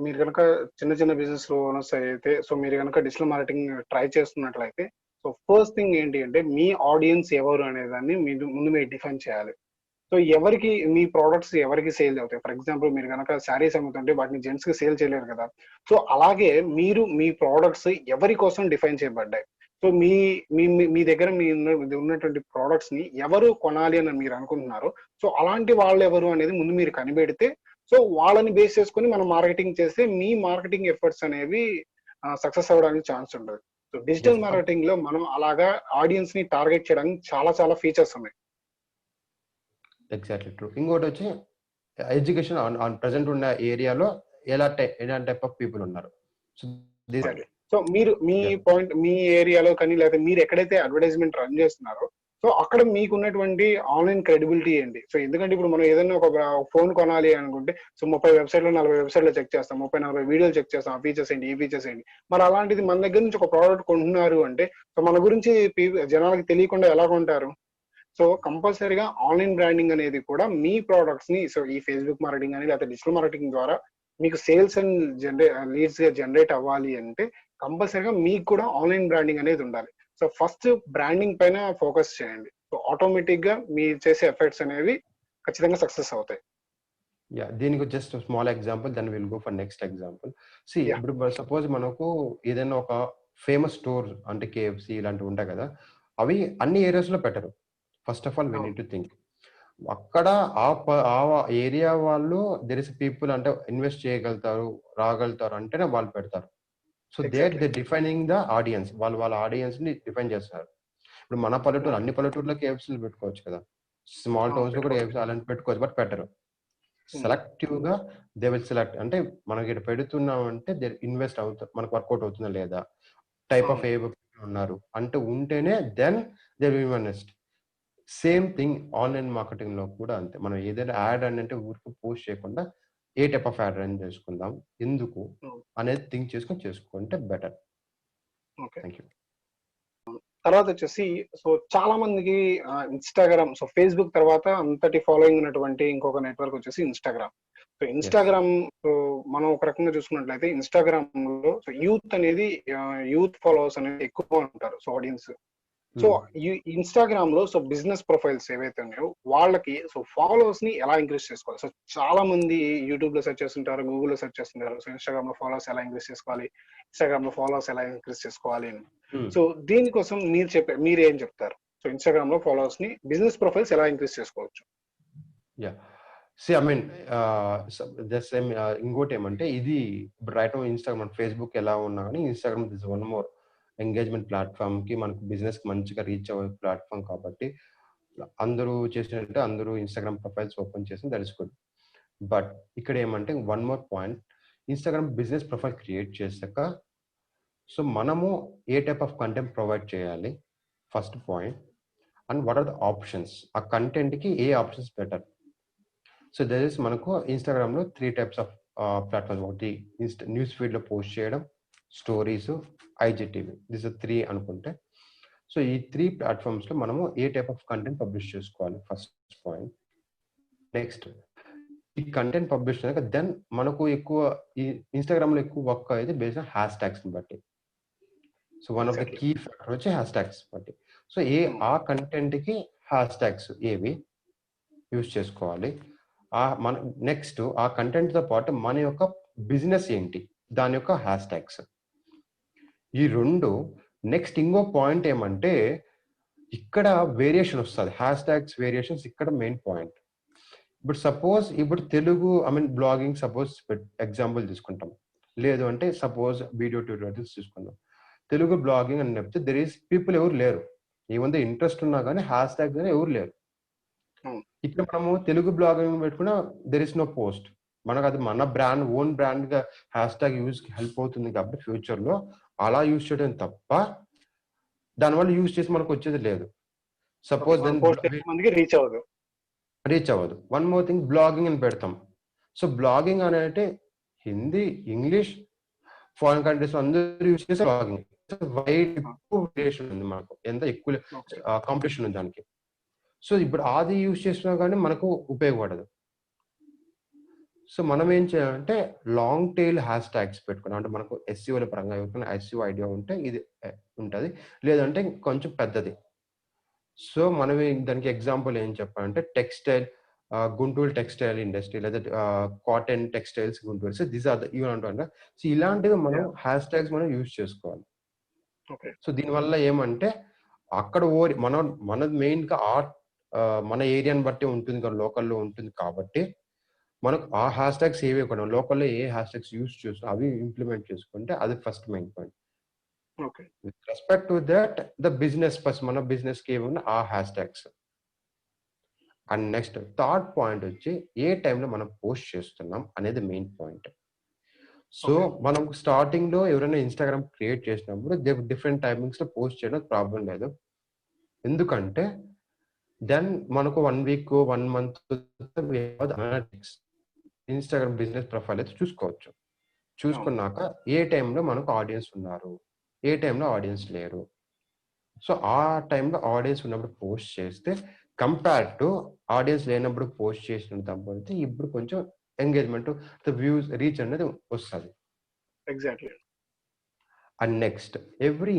మీరు గనక చిన్న చిన్న బిజినెస్ ఓనర్స్ అయితే, సో, మీరు గనక డిజిటల్ మార్కెటింగ్ ట్రై చేస్తున్నట్లయితే, సో, ఫస్ట్ థింగ్ ఏంటి అంటే, మీ ఆడియన్స్ ఎవరు అనేదాన్ని ముందు మీరు డిఫైన్ చేయాలి. సో, ఎవరికి మీ ప్రొడక్ట్స్ ఎవరికి సేల్ అవుతాయి? ఫర్ ఎగ్జాంపుల్ మీరు గనక శారీస్ అమ్ముతుంటే వాటిని జెంట్స్‌కి సేల్ చేయలేరు కదా! సో, అలాగే మీరు మీ ప్రొడక్ట్స్ ఎవరి కోసం డిఫైన్ చేయబడ్డాయి? సో, మీ మీ మీ మీ దగ్గర ఉన్నటువంటి ప్రొడక్ట్స్‌ని ఎవరు కొనాలి అని మీరు అనుకుంటున్నారో, సో, అలాంటి వాళ్ళెవరు అనేది ముందు మీరు కనిపెడితే, సో, వాళ్ళని బేస్ చేసుకొని మనం మార్కెటింగ్ చేస్తే మీ మార్కెటింగ్ ఎఫర్ట్స్ అనేవి సక్సెస్ అవ్వడానికి ఛాన్స్ ఉంటది. So, yes. డిజిటల్ మార్కెటింగ్‌లో మనం అలాగా ఆడియన్స్‌ని టార్గెట్ చేయడానికి చాలా చాలా ఫీచర్స్ ఉన్నాయి. Exactly true. ఇంకోటొచ్చి ఎడ్యుకేషన్ ఆన్ ఆన్ ప్రెజెంట్ ఉన్న ఏరియాలో ఎలాంటి టైప్ ఆఫ్ పీపుల్ ఉన్నారు. So, this exactly. సో, మీరు మీ యాహ్! పాయింట్ మీ ఏరియాలో కానీ లేకపోతే మీరెక్కడైతే అడ్వర్టైజ్‌మెంట్ రన్ చేస్తున్నారో, సో, అక్కడ మీకున్నటువంటి ఆన్‌లైన్ క్రెడిబిలిటీ ఏంటి? సో, ఎందుకంటే ఇప్పుడు మనం ఏదైనా ఒక ఫోన్ కొనాలి అనుకుంటే, సో, 30 వెబ్‌సైట్‌లో, 40 వెబ్‌సైట్‌లో చెక్ చేస్తాం. 30, 40 వీడియోలు చెక్ చేస్తాం. ఆ ఫీచర్స్ ఏంటి? ఈ ఫీచర్స్ ఏంటి? మరి అలాంటిది మన దగ్గర నుంచి ఒక ప్రొడక్ట్ కొంటున్నారు అంటే, సో, మన గురించి జనాలకి తెలియకుండా ఎలా కొంటారు? సో, కంపల్సరీగా ఆన్‌లైన్ బ్రాండింగ్ అనేది కూడా మీ ప్రొడక్ట్స్‌ని సో, ఈ ఫేస్‌బుక్ మార్కెటింగ్ గాని, లేకపోతే డిజిటల్ మార్కెటింగ్ ద్వారా మీకు సేల్స్ అండ్ లీడ్స్‌గా జనరేట్ అవ్వాలి అంటే, కంపల్సరీగా మీకు కూడా ఆన్‌లైన్ బ్రాండింగ్ అనేది ఉండాలి. సో, ఫస్ట్ బ్రాండింగ్ పైన ఫోకస్ చేయండి. సో, ఆటోమేటిక్‌గా మీరు చేసే ఎఫర్ట్స్ అనేవి ఖచ్చితంగా సక్సెస్ అవుతాయి. దీనికి just small example then will go for next example. Yeah! ఇప్పుడు సపోజ్ మనకు ఏదైనా ఒక ఫేమస్ స్టోర్ అంటే కేఎఫ్‌సి ఇలాంటివి ఉంటాయి కదా! అవి అన్ని ఏరియాస్‌లో పెట్టరు. ఫస్ట్ ఆఫ్ ఆల్ వి అవును. Need to think. అక్కడ ఆ ఏరియా వాళ్ళు దేర్ ఇస్ పీపుల్ అంటే ఇన్వెస్ట్ చేయగలుగుతారు, రాగలుగుతారు అంటేనే వాళ్ళు పెడతారు. So, exactly. They defining the audience. వాళ్ళ ఆడియన్స్‌ని డిఫైన్ చేస్తారు. ఇప్పుడు మన పల్లెటూరు ఓకే. అన్ని పల్లెటూర్లో కేఎఫ్‌సీలు పెట్టుకోవచ్చు కదా! స్మాల్ అవును. టౌన్స్‌లో కూడా పెట్టుకోవచ్చు. కేఎఫ్‌సీ అలాంటివి పెట్టుకోవచ్చు. బట్ పెట్టరు. హ్మ్. సెలెక్టివ్‌గా దే విల్ సెలెక్ట్. అంటే మనకి ఇక్కడ పెడుతున్నామంటే దే ఇన్వెస్ట్ మనకు వర్కౌట్ అవుతుందా లేదా? టైప్ ఆఫ్ అవును. ఉన్నారు. అంటే ఉంటేనే then they will invest. Same thing online మార్కెటింగ్‌లో కూడా అంతే. మనం ఏదైనా యాడ్ అని అంటే ఊరికే పోస్ట్ చేయకుండా ఏ టైప్ ఆఫ్ యాడ్ రన్ చేసుకుందాం? ఎందుకు? హ్మ్. అనేది థింక్ చేసుకొని చేసుకుంటే బెటర్. ఓకే. Thank you. తర్వాతొచ్చేసి సో, చాలా మందికి ఇన్‌స్టాగ్రామ్ సో, ఫేస్‌బుక్ తర్వాత అంతటి ఫాలోయింగ్ ఉన్నటువంటి ఇంకొక నెట్‌వర్క్ వచ్చేసి Instagram. So, yes. Instagram so, మనం ఒక రకంగా చూసుకున్నట్లయితే ఇన్‌స్టాగ్రామ్‌లో సో, యూత్ అనేది యూత్ ఫాలోవర్స్ అనేది ఎక్కువగా ఉంటారు. So, audience. సో, హ్మ్. ఈ ఇన్‌స్టాగ్రామ్‌లో సో, బిజినెస్ ప్రొఫైల్స్ ఏవైతే ఉన్నాయో వాళ్ళకి సో, ఫాలోవర్స్‌ని ఎలా ఇంక్రీజ్ చేసుకోవాలి? సో, చాలా మంది యూట్యూబ్‌లో సెర్చ్ చేస్తుంటారు. గూగుల్‌లో సెర్చ్ చేస్తుంటారు. సో, ఇన్‌స్టాగ్రామ్‌లో ఫాలోవర్స్ ఎలా ఇంక్రీజ్ చేసుకోవాలి? ఇన్‌స్టాగ్రామ్‌లో ఫాలోవర్స్ ఎలా ఇంక్రీజ్ చేసుకోవాలి అని. హ్మ్. సో, దీనికోసం మీరేం చెప్తారు? సో, ఇన్‌స్టాగ్రామ్‌లో ఫాలోవర్స్‌ని బిజినెస్ ప్రొఫైల్స్ ఎలా ఇంక్రీజ్ చేసుకోవచ్చు? Yeah! I mean just same ఇంకోటేమంటే ఇది ఇప్పుడు రైట్ నౌ ఇన్‌స్టాగ్రామ్, ఫేస్‌బుక్ ఎలా ఉన్నా గాని Instagram this one more engagement ప్లాట్‌ఫార్మ్‌కి మనకు బిజినెస్‌కి మంచిగా రీచ్ అవ్వే ప్లాట్‌ఫార్మ్ కాబట్టి అందరూ చేసినట్టు అందరూ ఇన్‌స్టాగ్రామ్ ప్రొఫైల్స్ ఓపెన్ చేసి దట్ ఇస్ గుడ్. బట్ ఇక్కడ ఏమంటే one more point, Instagram business profile create చేశాక సో మనము ఏ టైప్ ఆఫ్ కంటెంట్ ప్రొవైడ్ చేయాలి first point, and what are the options, ఆ కంటెంట్కి ఏ options better. So there is మనకు ఇన్స్టాగ్రామ్లో 3 టైప్స్ ఆఫ్ ప్లాట్ఫామ్స్. ఒకటి న్యూస్ ఫీడ్లో పోస్ట్ చేయడం, స్టోరీస్, ఐజిటీవీ, దిస్ 3 అనుకుంటే. సో ఈ 3 ప్లాట్ఫామ్స్లో మనము ఏ టైప్ ఆఫ్ కంటెంట్ పబ్లిష్ చేసుకోవాలి ఫస్ట్ పాయింట్. నెక్స్ట్ ఈ కంటెంట్ పబ్లిష్ అయ్యాక దెన్ మనకు ఎక్కువ ఈ ఇన్స్టాగ్రామ్లో ఎక్కువ వర్క్ అయితే బేస్డ్ ఆన్ హ్యాష్ ట్యాగ్స్ని బట్టి. So one of the key factor వచ్చి హ్యాష్ ట్యాగ్స్ బట్టి. సో ఆ కంటెంట్కి హ్యాష్ ట్యాగ్స్ ఏవి యూజ్ చేసుకోవాలి, మన నెక్స్ట్ ఆ కంటెంట్తో పాటు మన యొక్క బిజినెస్ ఏంటి దాని యొక్క హ్యాష్ ట్యాగ్స్, ఈ రెండు. నెక్స్ట్ ఇంకో పాయింట్ ఏమంటే ఇక్కడ వేరియేషన్ వస్తుంది, హ్యాష్ ట్యాగ్స్ వేరియేషన్స్ ఇక్కడ మెయిన్ పాయింట్. ఇప్పుడు సపోజ్ ఇప్పుడు తెలుగు బ్లాగింగ్ సపోజ్ ఎగ్జాంపుల్ తీసుకుంటాం, లేదు అంటే సపోజ్ వీడియో ట్యూటోరియల్స్ తీసుకుందాం. తెలుగు బ్లాగింగ్ అని చెప్తే దెర్ ఈస్ పీపుల్ ఎవరు లేరు, ఏమంటే ఇంట్రెస్ట్ ఉన్నా కానీ హ్యాష్ ట్యాగ్ కానీ ఎవరు లేరు. ఇక్కడ మనము తెలుగు బ్లాగింగ్ పెట్టుకున్నా దెర్ ఇస్ నో పోస్ట్, మనకు అది మన బ్రాండ్ ఓన్ బ్రాండ్ గా హ్యాష్ ట్యాగ్ యూజ్ హెల్ప్ అవుతుంది కాబట్టి ఫ్యూచర్ లో అలా యూజ్ చేయడం తప్ప దానివల్ల యూజ్ చేసి మనకు వచ్చేది లేదు. సపోజ్ రీచ్ అవ్వదు. వన్ మోర్ థింగ్, బ్లాగింగ్ అని పెడతాం. సో బ్లాగింగ్ అనేది హిందీ, ఇంగ్లీష్, ఫారిన్ కంట్రీస్ అందరూ యూజ్ చేసే బ్లాగింగ్. వైడ్ ఎక్కువ వేరియేషన్ ఉంది మనకు, ఎంత ఎక్కువ కాంపిటీషన్ ఉంది దానికి. సో ఇప్పుడు అది యూజ్ చేసినా కానీ మనకు ఉపయోగపడదు. సో మనం ఏం చేయాలంటే లాంగ్ టైల్ హ్యాష్ ట్యాగ్స్ పెట్టుకున్నాం, అంటే మనకు ఎస్సీఓల పరంగా ఎవరికైనా ఎస్సీఓ ఐడియా ఉంటే ఇది ఉంటుంది, లేదంటే కొంచెం పెద్దది. సో మనం దానికి ఎగ్జాంపుల్ ఏం చెప్పాలంటే టెక్స్టైల్, గుంటూరు టెక్స్టైల్ ఇండస్ట్రీ, లేదా cotton textiles Guntur. So these are ఇవన్నీ అంటారు. సో ఇలాంటివి మనం హ్యాష్ ట్యాగ్స్ మనం యూజ్ చేసుకోవాలి. సో దీనివల్ల ఏమంటే అక్కడ మన మెయిన్ గా మన ఏరియాని బట్టి ఉంటుంది కదా, లోకల్లో ఉంటుంది కాబట్టి మనకు ఆ హ్యాష్ ట్యాగ్స్ ఏవి కూడా లోకల్లో ఏ హ్యాష్ ట్యాగ్స్ యూజ్ చేస్తూ అవి ఇంప్లిమెంట్ చేసుకుంటే అది first main point. With respect to that the business first మన బిజినెస్ కి ఏమన్నా ఆ hash tags. And next third point వచ్చి ఏ టైంలో మనం పోస్ట్ చేస్తున్నాం అనేది మెయిన్ పాయింట్. సో మనం స్టార్టింగ్ లో ఎవరైనా ఇన్స్టాగ్రామ్ క్రియేట్ చేసినప్పుడు డిఫరెంట్ టైమింగ్స్ లో పోస్ట్ చేయడం ప్రాబ్లం లేదు, ఎందుకంటే దెన్ మనకు 1 week 1 month analytics Instagram business profile అయితే చూసుకోవచ్చు. చూసుకున్నాక ఏ టైంలో మనకు ఆడియన్స్ ఉన్నారు, ఏ టైంలో ఆడియన్స్ లేరు. సో ఆ టైంలో ఆడియన్స్ ఉన్నప్పుడు పోస్ట్ చేస్తే కంపేర్ టు ఆడియన్స్ లేనప్పుడు పోస్ట్ చేసినప్పుడు ఇప్పుడు కొంచెం ఎంగేజ్మెంట్, వ్యూస్, రీచ్ అనేది వస్తుంది. Exactly. And next every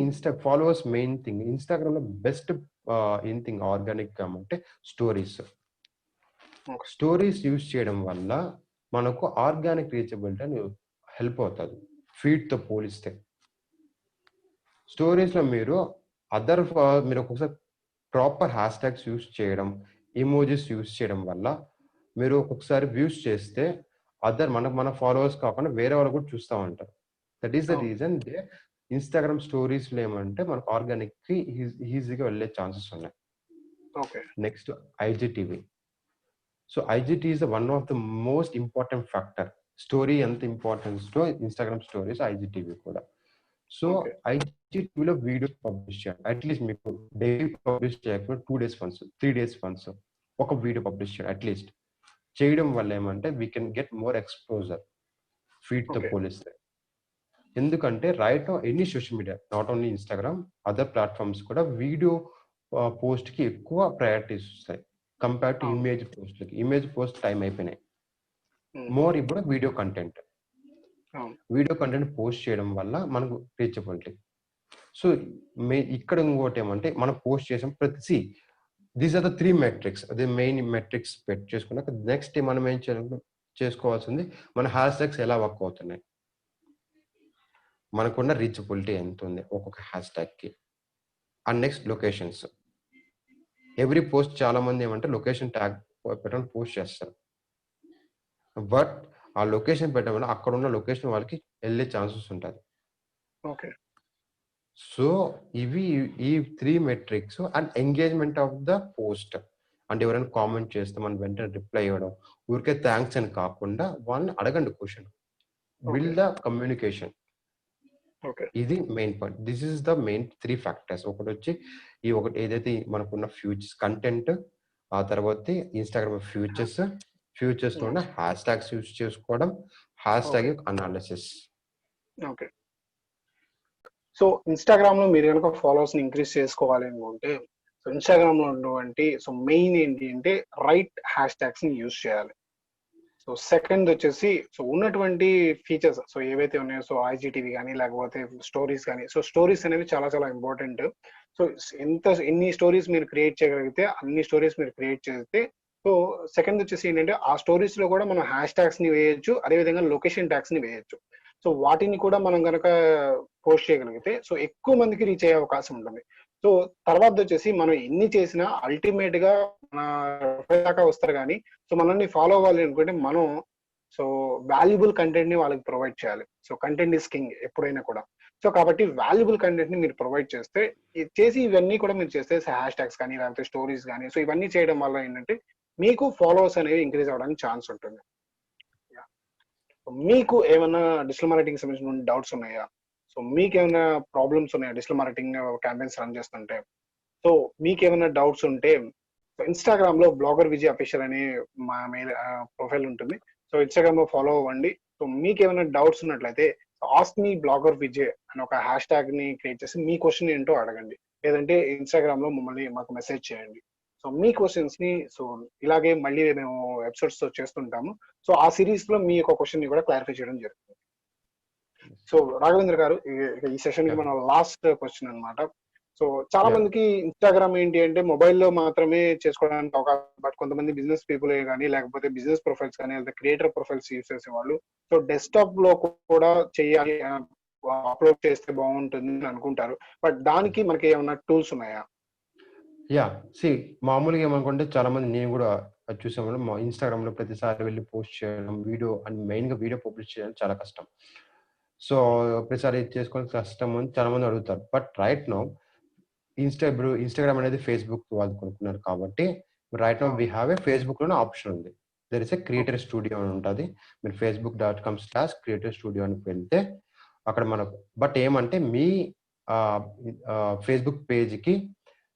followers main thing Instagram లో బెస్ట్ ఏం థింగ్ ఆర్గానిక్ అంటే స్టోరీస్ యూజ్ చేయడం వల్ల మనకు ఆర్గానిక్ రీచబిలిటీ అని హెల్ప్ అవుతుంది ఫీడ్ తో పోలిస్తే. స్టోరీస్ లో మీరు ఒక్కొక్కసారి ప్రాపర్ హ్యాష్ ట్యాగ్స్ యూజ్ చేయడం, ఇమోజెస్ యూజ్ చేయడం వల్ల మీరు ఒక్కొక్కసారి వ్యూస్ చేస్తే మన ఫాలోవర్స్ కాకుండా వేరే వాళ్ళు కూడా చూస్తూ ఉంటారు. That is the reason Instagram stories లో ఏమంటే మనకు ఆర్గానిక్ కి ఈజీగా వెళ్ళే ఛాన్సెస్ ఉన్నాయి. Next IGTV. So IGT is one of the most important factor. Story ఎంత ఇంపార్టెన్స్ తో ఇన్స్టాగ్రామ్ స్టోరీస్ ఐజిటీవీ కూడా. సో ఐజిటీవీలో వీడియోస్ పబ్లిష్ చేయాలి. అట్లీస్ట్ మీకు డైలీ పబ్లిష్ చేయకపోతే 2 days వన్స్ 3 days వన్స్ ఒక వీడియో పబ్లిష్ చేయాలి. అట్లీస్ట్ చేయడం వల్ల ఏమంటే we can get more exposure feed తో పోలిస్తే. ఎందుకంటే right now any social media, not only Instagram, other platforms కూడా వీడియో పోస్ట్ కి ఎక్కువ ప్రయారిటీస్ వస్తాయి కంపేర్ టు ఇమేజ్ పోస్ట్లకి. ఇమేజ్ పోస్ట్ టైం అయిపోయినాయి, మోర్ ఇప్పుడు వీడియో కంటెంట్ పోస్ట్ చేయడం వల్ల మనకు రీచబిలిటీ. సో ఇక్కడ ఇంకోటి ఏమంటే మనం పోస్ట్ చేసాం ప్రతి దీస్ ఆర్ ద 3 మెట్రిక్స్, అదే మెయిన్ మెట్రిక్స్ చేసుకున్నాక నెక్స్ట్ మనం ఏం చేసుకోవాల్సింది మన హ్యాష్ ట్యాగ్స్ ఎలా వర్క్ అవుతున్నాయి, మనకున్న రీచబిలిటీ ఎంత ఉంది ఒక్కొక్క హ్యాష్ ట్యాగ్ కి. And next locations. Every post చాలా మంది ఏమంటే లొకేషన్ ట్యాగ్ పెట్టడం పోస్ట్ చేస్తారు, బట్ ఆ లొకేషన్ పెట్టడం వల్ల అక్కడ ఉన్న లొకేషన్ వాళ్ళకి వెళ్ళే ఛాన్సెస్ ఉంటుంది. సో ఇవి ఈ 3 metrics. And engagement of the post, అంటే ఎవరైనా కామెంట్ చేస్తే మనం వెంటనే రిప్లై ఇవ్వడం, ఊరికే థ్యాంక్స్ అని కాకుండా వాళ్ళని అడగండి question. Build the communication. Okay. ఇది main point. This is the main 3 factors. ఒకటొచ్చి ఒకటి ఏదైతే మనకున్న ఫ్యూచర్స్ కంటెంట్, ఆ తర్వాత ఇన్‌స్టాగ్రామ్ ఫ్యూచర్స్‌లోనే హ్యాష్ ట్యాగ్స్ యూజ్ చేసుకోవడం, hash tag analysis. Okay. So ఇన్‌స్టాగ్రామ్‌లో మీరు గనుక ఫాలోవర్స్‌ని ఇంక్రీజ్ చేసుకోవాలి అనుకుంటే, సో ఇన్‌స్టాగ్రామ్‌లో ఉన్నటువంటి మెయిన్ ఏంటి అంటే రైట్ హ్యాష్ ట్యాగ్స్‌ని యూజ్ చేయాలి. సో సెకండ్ వచ్చేసి ఉన్నటువంటి ఫీచర్స్ ఏవైతే ఉన్నాయో ఐజీటీవీ కానీ లేకపోతే స్టోరీస్ కానీ స్టోరీస్ అనేవి చాలా చాలా ఇంపార్టెంట్. సో ఎన్ని స్టోరీస్ మీరు క్రియేట్ చేయగలిగితే అన్ని స్టోరీస్ మీరు క్రియేట్ చేస్తే సో సెకండ్ వచ్చేసి ఏంటంటే ఆ స్టోరీస్ లో కూడా మనం హ్యాష్ ట్యాగ్స్ ని వేయొచ్చు, అదేవిధంగా లొకేషన్ ట్యాగ్స్ ని వేయొచ్చు. సో వాటిని కూడా మనం కనుక పోస్ట్ చేయగలిగితే ఎక్కువ మందికి రీచ్ అయ్యే అవకాశం ఉంటుంది. సో తర్వాత వచ్చేసి మనం ఎన్ని చేసినా అల్టిమేట్ గా మన దాకా వస్తారు కానీ మనల్ని ఫాలో అవ్వాలి అనుకుంటే మనం వాల్యుబుల్ కంటెంట్ ని వాళ్ళకి ప్రొవైడ్ చేయాలి. సో కంటెంట్ ఇస్ కింగ్ ఎప్పుడైనా కూడా. సో కాబట్టి వాల్యుబుల్ కంటెంట్ ని మీరు ప్రొవైడ్ చేస్తే ఇవన్నీ కూడా మీరు చేస్తే హ్యాష్ ట్యాగ్స్ కానీ లేకపోతే స్టోరీస్ కానీ ఇవన్నీ చేయడం వల్ల ఏంటంటే మీకు ఫాలోవర్స్ అనేవి ఇంక్రీజ్ అవ్వడానికి ఛాన్స్ ఉంటుంది. మీకు ఏమైనా డిజిటల్ మార్కెటింగ్ సంబంధించిన డౌట్స్ ఉన్నాయా? మీకు ఏమైనా ప్రాబ్లమ్స్ ఉన్నాయా డిజిటల్ మార్కెటింగ్ క్యాంపెయిన్స్ రన్ చేస్తుంటే? సో మీకు ఏమైనా డౌట్స్ ఉంటే ఇన్‌స్టాగ్రామ్ లో బ్లాగర్ విజయ్ అఫీషియల్ అనే మా మెయిల్ ప్రొఫైల్ ఉంటుంది. సో ఇన్‌స్టాగ్రామ్ లో ఫాలో అవ్వండి. సో మీకు ఏమైనా డౌట్స్ ఉన్నట్లయితే ఆస్క్ మీ బ్లాగర్ విజయ్ అని ఒక హ్యాష్ ట్యాగ్ ని క్రియేట్ చేసి మీ క్వశ్చన్ ఏంటో అడగండి, లేదంటే ఇన్‌స్టాగ్రామ్ లో మాకు మెసేజ్ చేయండి. సో మీ క్వశ్చన్స్ ని ఇలాగే మళ్ళీ మేము ఎపిసోడ్స్ తో చేస్తుంటాము. సో ఆ సిరీస్ లో మీ యొక్క క్వశ్చన్ ని కూడా క్లారిఫై చేయడం జరుగుతుంది. సో రాఘవేంద్ర గారు, ఈ సెషన్ కి మన లాస్ట్ క్వశ్చన్ అన్నమాట. సో చాలా మందికి ఇన్‌స్టాగ్రామ్ ఏంటి అంటే మొబైల్లో మాత్రమే చేసుకోవడానికి అవకాశం, బట్ కొంతమంది బిజినెస్ పీపుల్ కానీ లేకపోతే బిజినెస్ ప్రొఫైల్స్ కానీ లేదా క్రియేటర్ ప్రొఫైల్స్ యూస్ చేసేవాళ్ళు డెస్క్టాప్ లో కూడా చేయాలి, అప్లోడ్ చేస్తే బాగుంటుంది అని అనుకుంటారు. బట్ దానికి మనకి ఏమైనా టూల్స్ ఉన్నాయా? మామూలుగా ఏమనుకుంటే చాలా మంది, నేను కూడా చూసాము, మా ఇన్‌స్టాగ్రామ్ లో ప్రతిసారి వెళ్ళి పోస్ట్ చేయడం, వీడియో అండ్ మెయిన్ గా వీడియో పబ్లిష్ చేయడం చాలా కష్టం. సో ప్రతిసారి చేసుకోవడం కష్టం అని చాలా మంది అడుగుతారు. బట్ రైట్ నౌ ఇన్‌స్టాగ్రామ్ అనేది ఫేస్‌బుక్ వాళ్ళు కొనుక్కున్నారు కాబట్టి right now we have a Facebook లోనే ఆప్షన్ ఉంది. There is a creator studio అని ఉంటుంది. మీరు facebook.com/creator studio అని వెళ్తే అక్కడ మనకు, బట్ ఏమంటే మీ ఫేస్‌బుక్ పేజ్ కి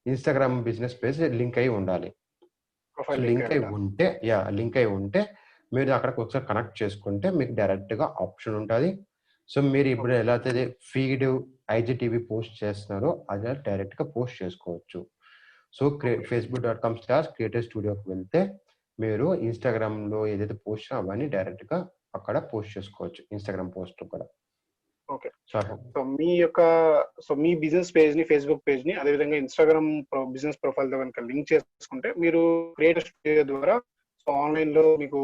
ఇన్‌స్టాగ్రామ్ బిజినెస్ పేజ్ లింక్ అయి ఉండాలి. లింక్ అయి ఉంటే మీరు అక్కడికి ఒకసారి కనెక్ట్ చేసుకుంటే మీకు డైరెక్ట్ గా ఆప్షన్ ఉంటుంది. సో మీరు ఇప్పుడు ఎలా అయితే ఫీడ్ ఐజీటీవీ పోస్ట్ చేస్తున్నారో అదే డైరెక్ట్ గా పోస్ట్ చేసుకోవచ్చు. సో facebook.com/creator studioకి వెళ్తే మీరు ఇన్‌స్టాగ్రామ్ లో ఏదైతే పోస్ట్ అవన్నీ డైరెక్ట్ గా అక్కడ పోస్ట్ చేసుకోవచ్చు, ఇన్‌స్టాగ్రామ్ పోస్ట్ కూడా. ఓకే. సో మీ బిజినెస్ పేజ్ ని, ఫేస్బుక్ పేజ్ ని, అదేవిధంగా ఇన్‌స్టాగ్రామ్ బిజినెస్ ప్రొఫైల్ తో కనుక లింక్ చేసుకుంటే మీరు క్రియేటర్ స్టూడియో ద్వారా ఆన్లైన్ లో మీకు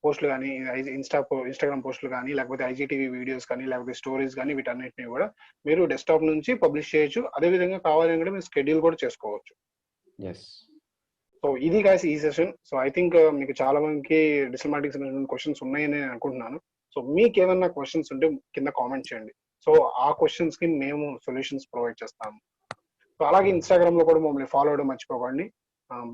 పోస్టులు కానీ, ఇన్‌స్టాగ్రామ్ పోస్టులు కానీ లేకపోతే ఐజీటీవీ వీడియోస్ కానీ లేకపోతే స్టోరీస్ కానీ వీటన్నిటిని కూడా మీరు డెస్క్టాప్ నుంచి పబ్లిష్ చేయొచ్చు. అదేవిధంగా కావాలని కూడా మీరు షెడ్యూల్ కూడా చేసుకోవచ్చు. సో ఇది గైస్ ఈ సెషన్. సో ఐ థింక్ మీకు చాలా మందికి డిజిటల్ మార్కెటింగ్ సంబంధించిన క్వశ్చన్స్ ఉన్నాయని నేను అనుకుంటున్నాను. సో మీకు ఏమైనా క్వశ్చన్స్ ఉంటే కింద కామెంట్ చేయండి. సో ఆ క్వశ్చన్స్ కి మేము సొల్యూషన్స్ ప్రొవైడ్ చేస్తాము. సో అలాగే ఇన్‌స్టాగ్రామ్ లో కూడా మమ్మల్ని ఫాలో అవడం మర్చిపోకండి.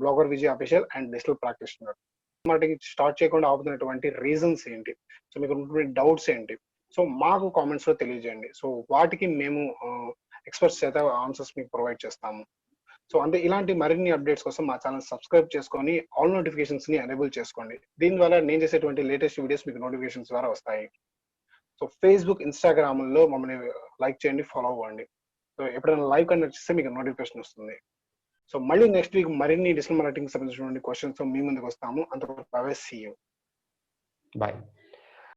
Blogger Vijay official and digital practitioner. Marketing start చేయకుండా ఆపుతున్నటువంటి రీజన్స్ ఏంటి, సో మీకు ఉన్నటువంటి డౌట్స్ ఏంటి, సో మాకు కామెంట్స్ లో తెలియజేయండి. సో వాటికి మేము ఎక్స్పర్ట్స్ చేత ఆన్సర్స్ మీకు ప్రొవైడ్ చేస్తాము. సో అంటే ఇలాంటి మరిన్ని అప్డేట్స్ కోసం మా ఛానల్ సబ్స్క్రైబ్ చేసుకొని ఆల్ నోటిఫికేషన్స్ ని ఎనేబుల్ చేసుకోండి. దీని ద్వారా నేను చేసేటువంటి లేటెస్ట్ వీడియోస్ మీకు నోటిఫికేషన్స్ ద్వారా వస్తాయి. సో ఫేస్బుక్, ఇన్‌స్టాగ్రామ్ లో మమ్మల్ని లైక్ చేయండి, ఫాలో అవ్వండి. సో ఎప్పుడైనా లైవ్ కండక్ట్ చేస్తే మీకు నోటిఫికేషన్ వస్తుంది. సో మళ్ళీ నెక్స్ట్ వీక్ మరిన్ని డిజిటల్ మార్కెటింగ్ సంబంధించిన క్వశ్చన్స్ మీ ముందుకు వస్తాము. అంతవరకు సీ యూ. బాయ్.